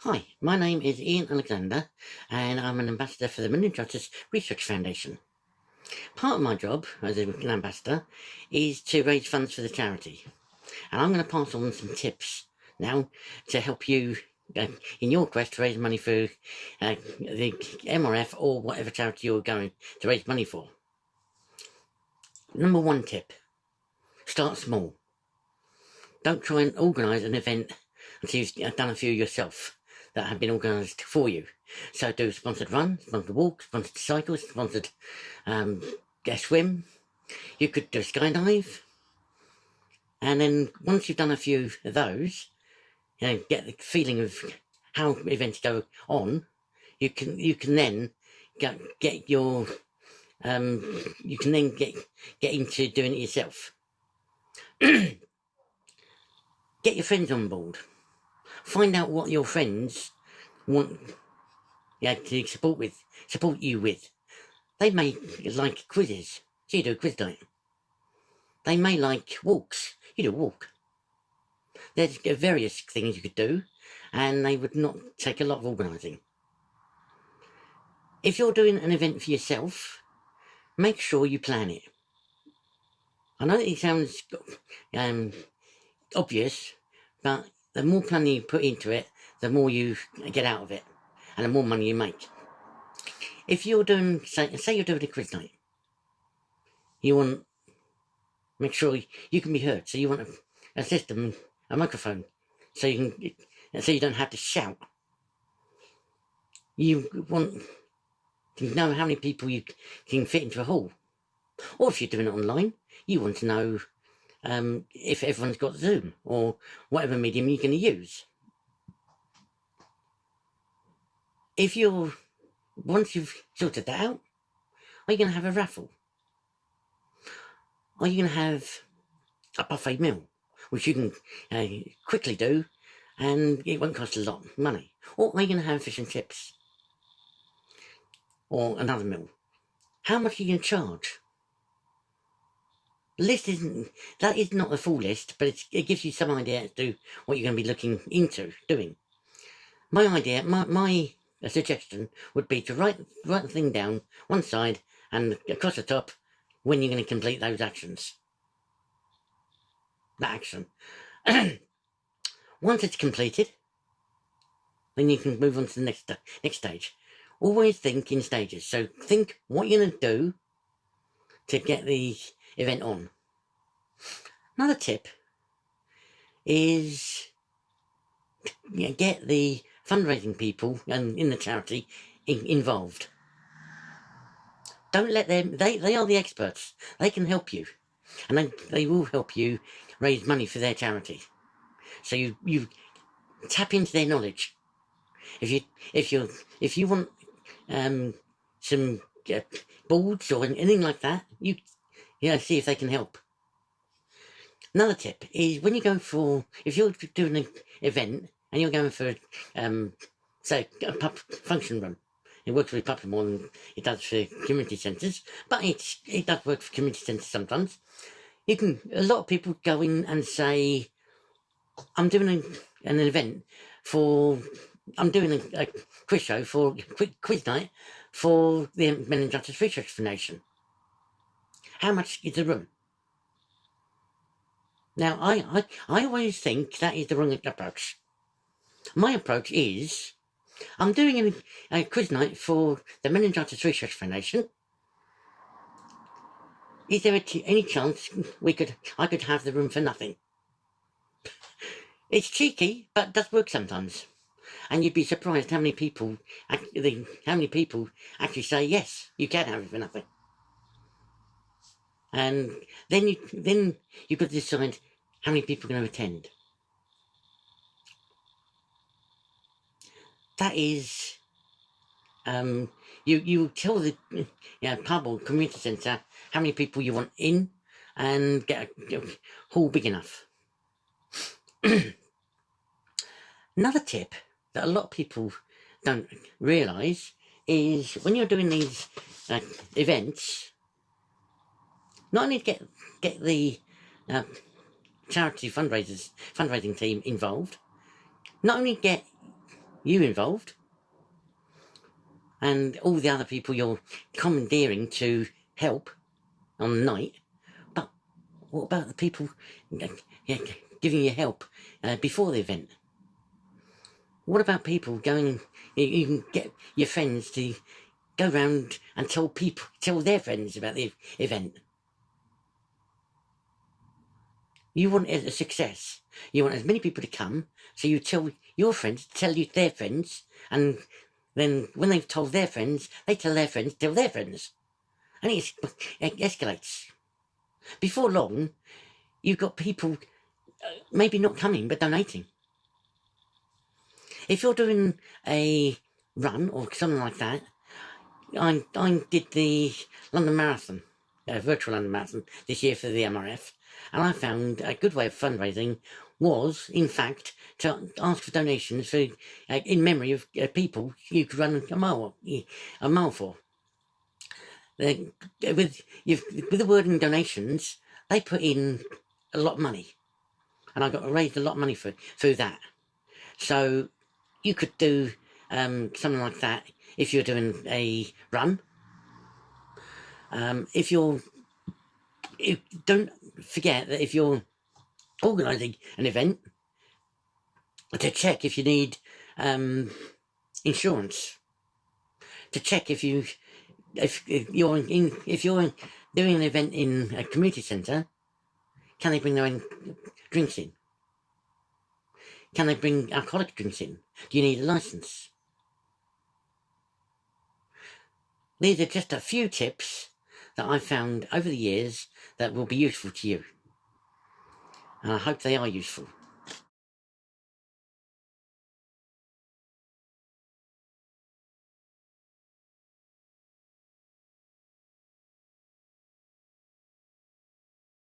Hi, my name is Ian Alexander, and I'm an ambassador for the Meningitis Research Foundation. Part of my job as an ambassador is to raise funds for the charity, and I'm going to pass on some tips now to help you in your quest to raise money for the MRF or whatever charity you're going to raise money for. Number one tip: start small. Don't try and organise an event until you've done a few yourself that have been organised for you. So do sponsored run, sponsored walk, sponsored cycle, sponsored swim. You could do a skydive. And then once you've done a few of those, get the feeling of how events go on, you can then get your you can then get into doing it yourself. Get your friends on board. Find out what your friends want to support you with. They may like quizzes, so you do a quiz night. They may like walks, you do a walk. There's various things you could do, and they would not take a lot of organising. If you're doing an event for yourself, make sure you plan it. I know it sounds obvious, but the more planning you put into it, the more you get out of it, and the more money you make. If you're doing, say you're doing a quiz night, you want to make sure you can be heard, so you want a system, a microphone, so you don't have to shout. You want to know how many people you can fit into a hall. Or if you're doing it online, you want to know if everyone's got Zoom or whatever medium you're going to use. Once you've sorted that out, are you going to have a raffle? Are you going to have a buffet meal, which you can quickly do, and it won't cost a lot of money? Or are you going to have fish and chips? Or another meal? How much are you going to charge? The list that is not a full list, but it gives you some idea as to what you're going to be looking into doing. My idea, my suggestion would be to write the thing down one side and across the top when you're going to complete those actions. That action. Once it's completed, then you can move on to the next stage. Always think in stages. So think what you're going to do to get the event on. Another tip is get the fundraising people and in the charity involved. Don't let them, they are the experts. They can help you, and they will help you raise money for their charity. So you tap into their knowledge. If you want some boards or anything like that, you see if they can help. Another tip is when you go if you're doing an event and you're going for say a pub function room, it works with pubs more than it does for community centres, but it does work for community centres sometimes. A lot of people go in and say, I'm doing an event I'm doing a quiz show for quiz night for the Meningitis Research Foundation. How much is the room? Now, I always think that is the wrong approach. My approach is, I'm doing a quiz night for the Meningitis Research Foundation. Is there any chance I could have the room for nothing? It's cheeky, but it does work sometimes. And you'd be surprised how many people actually say, yes, you can have it for nothing. And then you've got to decide how many people are going to attend. That is, you tell the pub or community centre how many people you want in, and get a hall big enough. Another tip that a lot of people don't realise is when you're doing these events, not only get the charity fundraising team involved, not only get you involved, and all the other people you're commandeering to help on the night. But what about the people giving you help before the event? What about people going? You can get your friends to go round and tell their friends about the event. You want it a success. You want as many people to come, so you tell your friends, their friends, and then when they've told their friends, they tell their friends, tell their friends. And it escalates. Before long, you've got people maybe not coming, but donating. If you're doing a run or something like that, I did the London Marathon, virtual London Marathon, this year for the MRF, and I found a good way of fundraising was, in fact, to ask for donations for, in memory of people you could run a mile for. With the word in donations, they put in a lot of money, and I got raised a lot of money through that. So you could do something like that if you're doing a run. Don't forget that if you're organising an event, to check if you need insurance, to check if you're doing an event in a community centre, can they bring their own drinks in? Can they bring alcoholic drinks in? Do you need a licence? These are just a few tips that I've found over the years that will be useful to you. And I hope they are useful.